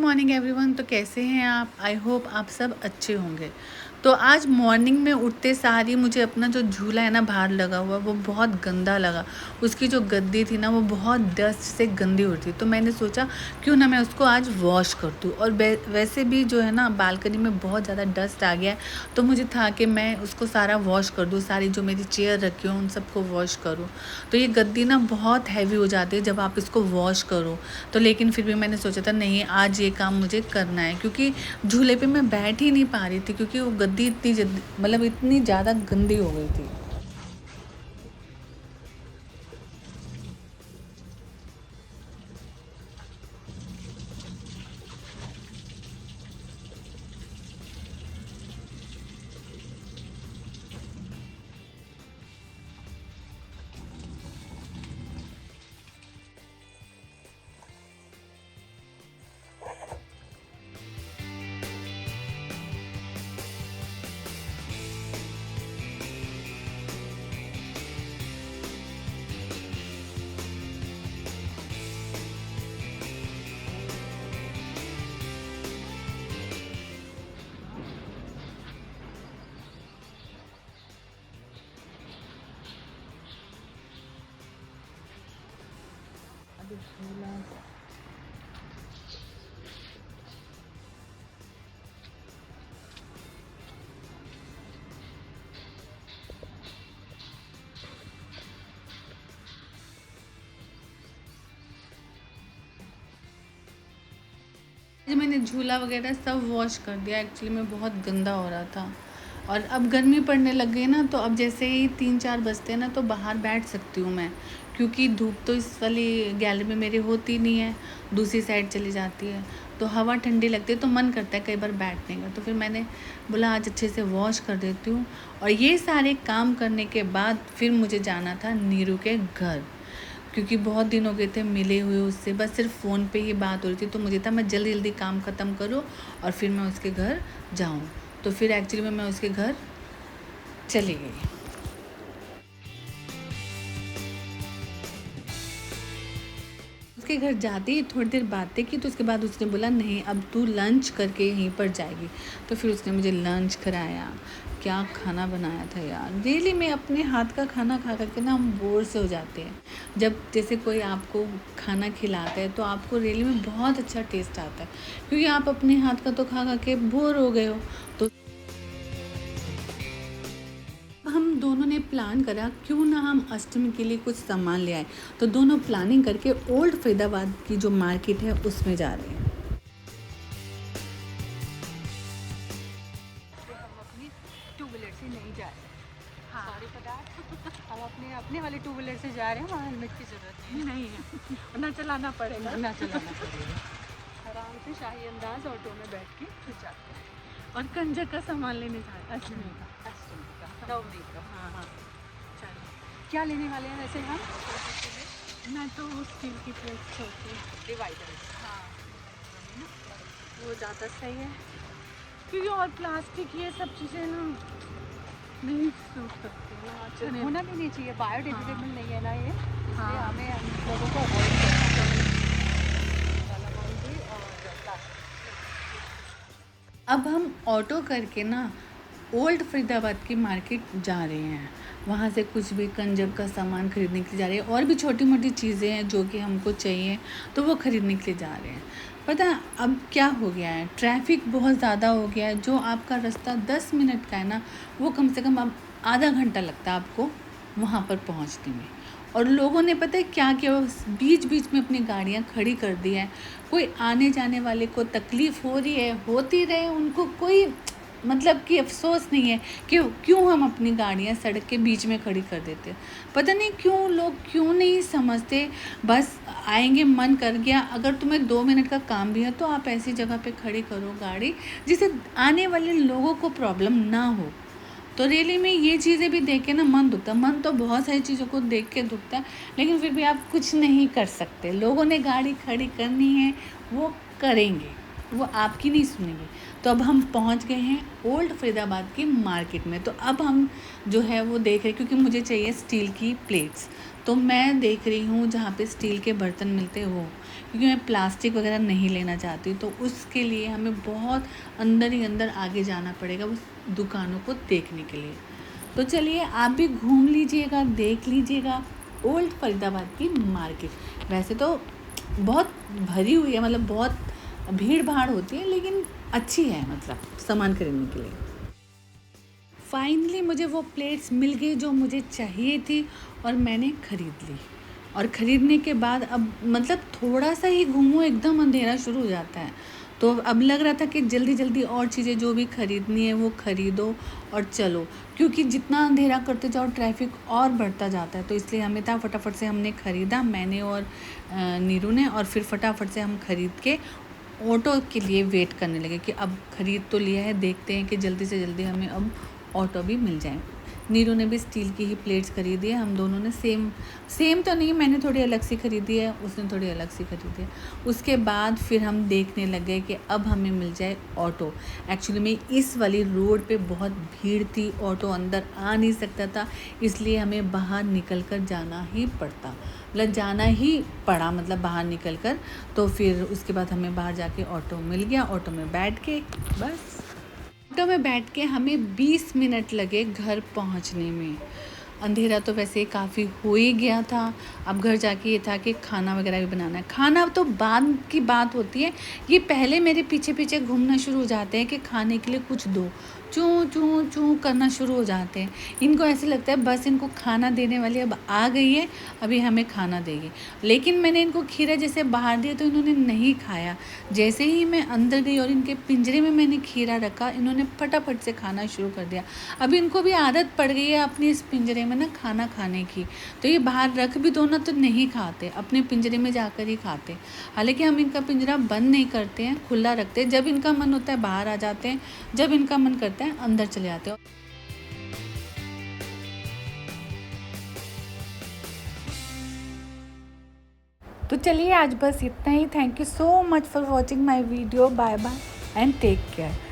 Morning everyone. तो कैसे हैं आप? आई होप आप सब अच्छे होंगे। तो आज मॉर्निंग में उठते सार ही मुझे अपना जो झूला है ना बाहर लगा हुआ, वो बहुत गंदा लगा। उसकी जो गद्दी थी ना वो बहुत डस्ट से गंदी हो रही थी। तो मैंने सोचा क्यों ना मैं उसको आज वॉश कर दूँ। और वैसे भी जो है ना बालकनी में बहुत ज़्यादा डस्ट आ गया है, तो मुझे था कि मैं उसको सारा वॉश कर दूँ, सारी जो मेरी चेयर रखी हो उन सबको वॉश करूँ। तो ये गद्दी ना बहुत हैवी हो जाती है जब आप इसको वॉश करो। तो लेकिन फिर भी मैंने सोचा था नहीं, आज ये काम मुझे करना है, क्योंकि झूले पे मैं बैठ ही नहीं पा रही थी, क्योंकि वो गद्दी इतनी मतलब इतनी ज़्यादा गंदी हो गई थी। अभी झूला मैंने झूला वगैरह सब वॉश कर दिया। एक्चुअली में बहुत गंदा हो रहा था। और अब गर्मी पड़ने लग गई ना, तो अब जैसे ही 3-4 बजते हैं ना तो बाहर बैठ सकती हूँ मैं, क्योंकि धूप तो इस वाली गैलरी में मेरे होती नहीं है, दूसरी साइड चली जाती है। तो हवा ठंडी लगती है तो मन करता है कई बार बैठने का। तो फिर मैंने बोला आज अच्छे से वॉश कर देती हूँ। और ये सारे काम करने के बाद फिर मुझे जाना था नीरू के घर, क्योंकि बहुत दिन हो गए थे मिले हुए उससे, बस सिर्फ फ़ोन पे ही बात हो रही थी। तो मुझे था मैं जल्दी जल्दी काम ख़त्म करूँ और फिर मैं उसके घर जाऊँ। तो फिर एक्चुअली में मैं उसके घर चली गई। उसके घर जाते ही थोड़ी देर बातें की, तो उसके बाद उसने बोला नहीं अब तू लंच करके यहीं पर जाएगी। तो फिर उसने मुझे लंच कराया। क्या खाना बनाया था यार! रियली में अपने हाथ का खाना खा करके ना हम बोर से हो जाते हैं। जब जैसे कोई आपको खाना खिलाता है तो आपको रियली में बहुत अच्छा टेस्ट आता है, क्योंकि आप अपने हाथ का तो खा खा के बोर हो गए हो। तो हम दोनों ने प्लान करा क्यों ना हम अष्टमी के लिए कुछ सामान ले आए। तो दोनों प्लानिंग करके ओल्ड फरीदाबाद की जो मार्केट है उसमें जा रहे हैं। तो हम अपनी टू व्हीलर से नहीं जा रहे। हाँ सॉरी फॉर दैट। हम अपने अपने वाले टू व्हीलर से जा रहे हैं, वहाँ हेलमेट की ज़रूरत नहीं है। ना चलाना पड़ेगा, ना चलाना पड़ेगा। आराम से शाही अंदाज ऑटो में बैठ के फिर जाते हैं। और कंजक का सामान लेने जा रहे हैं अष्टमी का। अष्टमी का, नवमी का। हाँ हाँ चलो, क्या लेने वाले हैं वैसे हम? मैं तो स्टील की प्लेट छोटी डिवाइडर। हाँ वो ज़्यादा सही है, क्योंकि और प्लास्टिक ये सब चीज़ें ना नहीं सूट करती हैं। अच्छा नहीं होना भी नहीं चाहिए, बायोडिग्रेडेबल नहीं है ना ये, इसलिए हाँ। हमें हम लोगों को अवॉइड करना चाहिए वाला बाउंड्री और प्लास्टिक। अब हम ऑटो करके ना ओल्ड फरीदाबाद की मार्केट जा रहे हैं। वहाँ से कुछ भी कंजक का सामान खरीदने के लिए जा रहे हैं, और भी छोटी मोटी चीज़ें हैं जो कि हमको चाहिए, तो वो खरीदने के लिए जा रहे हैं। पता है अब क्या हो गया है, ट्रैफिक बहुत ज़्यादा हो गया है। जो आपका रास्ता 10 मिनट का है ना, वो कम से कम अब आधा घंटा लगता है आपको वहाँ पर पहुँचने में। और लोगों ने पता है क्या किया, बीच बीच में अपनी गाड़ियाँ खड़ी कर दी है। कोई आने जाने वाले को तकलीफ़ हो रही है, होती रहे, उनको कोई मतलब कि अफसोस नहीं है कि क्यों हम अपनी गाड़ियाँ सड़क के बीच में खड़ी कर देते हैं। पता नहीं क्यों लोग क्यों नहीं समझते। बस आएंगे, मन कर गया, अगर तुम्हें 2 मिनट का काम भी है तो आप ऐसी जगह पे खड़ी करो गाड़ी जिससे आने वाले लोगों को प्रॉब्लम ना हो। तो रियली में ये चीज़ें भी देख के ना मन दुखता है। मन तो बहुत सारी चीज़ों को देख के दुखता है, लेकिन फिर भी आप कुछ नहीं कर सकते। लोगों ने गाड़ी खड़ी करनी है, वो करेंगे। वो आपकी नहीं सुनेंगे। तो अब हम पहुंच गए हैं ओल्ड फरीदाबाद की मार्केट में। तो अब हम जो है वो देख रहे, क्योंकि मुझे चाहिए स्टील की प्लेट्स, तो मैं देख रही हूँ जहाँ पे स्टील के बर्तन मिलते हो, क्योंकि मैं प्लास्टिक वगैरह नहीं लेना चाहती। तो उसके लिए हमें बहुत अंदर ही अंदर आगे जाना पड़ेगा उस दुकानों को देखने के लिए। तो चलिए आप भी घूम लीजिएगा, देख लीजिएगा ओल्ड फरीदाबाद की मार्केट। वैसे तो बहुत भरी हुई है, मतलब बहुत भीड़ भाड़ होती है, लेकिन अच्छी है मतलब सामान खरीदने के लिए। फाइनली मुझे वो प्लेट्स मिल गई जो मुझे चाहिए थी और मैंने ख़रीद ली। और ख़रीदने के बाद अब मतलब थोड़ा सा ही घूमो एकदम अंधेरा शुरू हो जाता है। तो अब लग रहा था कि जल्दी जल्दी और चीज़ें जो भी ख़रीदनी है वो ख़रीदो और चलो, क्योंकि जितना अंधेरा करते जाओ ट्रैफिक और बढ़ता जाता है। तो इसलिए हमें था फटाफट से हमने ख़रीदा, मैंने और नीरू ने, और फिर फटाफट से हम ख़रीद के ऑटो के लिए वेट करने लगे कि अब ख़रीद तो लिया है, देखते हैं कि जल्दी से जल्दी हमें अब ऑटो भी मिल जाए। नीरू ने भी स्टील की ही प्लेट्स खरीदी है, हम दोनों ने सेम तो नहीं, मैंने थोड़ी अलग सी खरीदी है, उसने थोड़ी अलग सी खरीदी है। उसके बाद फिर हम देखने लग गए कि अब हमें मिल जाए ऑटो। एक्चुअली में इस वाली रोड पे बहुत भीड़ थी, ऑटो अंदर आ नहीं सकता था, इसलिए हमें बाहर निकल कर जाना ही पड़ता, मतलब जाना ही पड़ा, मतलब बाहर निकल कर। तो फिर उसके बाद हमें बाहर जाके ऑटो मिल गया, ऑटो में बैठ के बस ऑटो में बैठ के हमें 20 मिनट लगे घर पहुंचने में। अंधेरा तो वैसे ही काफ़ी हो ही गया था। अब घर जाके ये था कि खाना वगैरह भी बनाना है। खाना तो बाद की बात होती है, ये पहले मेरे पीछे पीछे घूमना शुरू हो जाते हैं कि खाने के लिए कुछ दो, चूँ चूँ चूँ करना शुरू हो जाते हैं। इनको ऐसे लगता है बस इनको खाना देने वाली अब आ गई है, अभी हमें खाना देगी। लेकिन मैंने इनको खीरा जैसे बाहर दिया तो इन्होंने नहीं खाया। जैसे ही मैं अंदर गई और इनके पिंजरे में मैंने खीरा रखा, इन्होंने फटाफट से खाना शुरू कर दिया। अब इनको भी आदत पड़ गई है अपने इस पिंजरे में ना खाना खाने की, तो ये बाहर रख भी दो ना तो नहीं खाते, अपने पिंजरे में जाकर ही खाते। हालांकि हम इनका पिंजरा बंद नहीं करते हैं, खुला रखते हैं। जब इनका मन होता है बाहर आ जाते हैं, जब इनका मन करता है अंदर चले जाते हैं। तो चलिए आज बस इतना ही। Thank you so much for watching my video. Bye bye and take care.